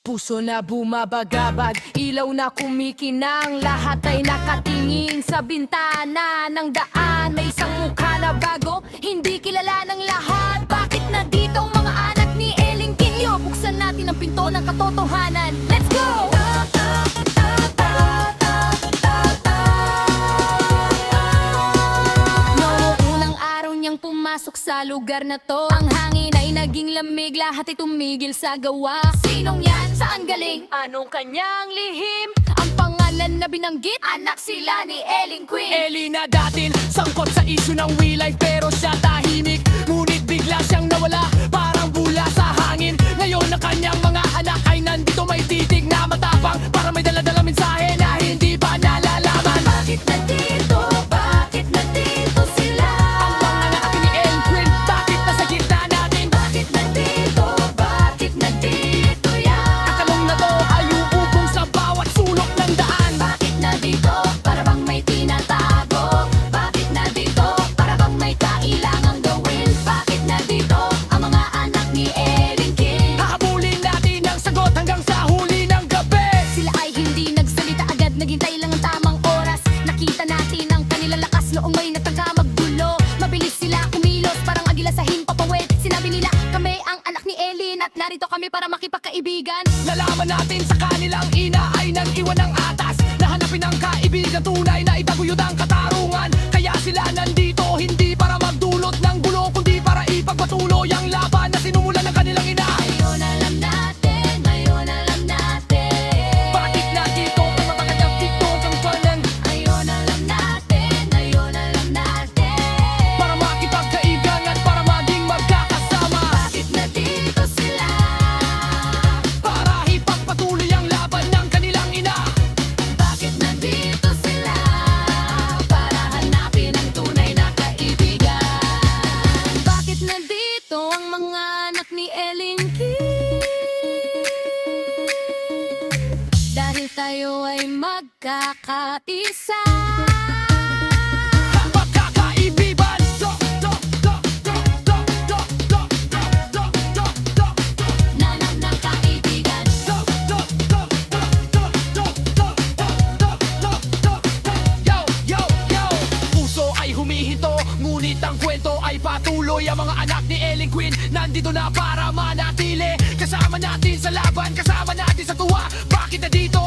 Puso na bumabagabag, ilaw na kumikinang, lahat ay nakatingin sa bintana ng daan. May isang mukha na bago, hindi kilala ng lahat. Bakit nandito ang mga anak ni Eling Quinio? Buksan natin ang pinto ng katotohanan. Let's go! Noong unang araw niyang pumasok sa lugar na to, ang hangin ay naging lamig, lahat ay tumigil sa gawa. Sinong yan? Saan galing? Anong kanyang lihim? Ang pangalan na binanggit, anak sila ni Eling Queen. Ellie na datin, sangkot sa issue ng real life, pero siya tahimik. Ngunit bigla siyang nawala, parang bula sa hangin. Ngayon ang kanyang mga anak ay nandito, may titig na matapang, para may dala-dala mensahe na hindi pa nalalaman. Bakit nandito? Bakit nandito sila? Ang mga anak ni Eling Queen, bakit nasa gitna natin? Bakit nandito? Bakit nandito yan? Kakalong na to ay uubong sa bawat sulok ng daan. Bakit nandito? Para bang may tinatago? Bakit nandito? Para bang may kailangang gawin? Bakit nandito ang mga anak ni Eling King? Hahabulin natin ang sagot hanggang sa huli ng gabi. Sila ay hindi nagsalita agad, naghintay lang ang tamang oras. Nakita natin ang kanilang lakas noong may nagtangka magdulo. Mabilis sila kumilos, parang agila sa himpapawid. Sinabi nila, kami ang anak ni Elin at narito kami para makipagkaibigan. Nalaman natin sa kanilang ina ay nag-iwan ng atas, nahanapin ang kaibigan tunay na itaguyod ang katarungan. Kaya sila nandito, hindi para magdulot ng gulo, kundi para ipagpatuloy ang laban na sinumulan ng kanilang ina. Ngayon alam natin, ngayon alam natin. Bakit nandito ang mga taga-tiktok ang kanan? Ngayon alam natin, ngayon alam natin. Para makipagkaibigan at para maging magkakasama. Bakit nandito sila? Para ipagpatuloy ang laban ng kanilang ina. Bakit nandito sila? Para hanapin ang tunay na kaibigan. Bakit nandito ang mga anak ni Eling King? Dahil tayo ay magkakaisa. Magkakaibigan. Do, do, do, do, do, do, do, do, do, do, do. Nanam ng kaibigan. Yo, yo, yo! Puso ay humihinto, ngunit ang kwento ay patuloy. Ang mga anak ni Eling Queen nandito na para manatili. Kasama natin sa laban, kasama natin sa tuwa. Bakit na dito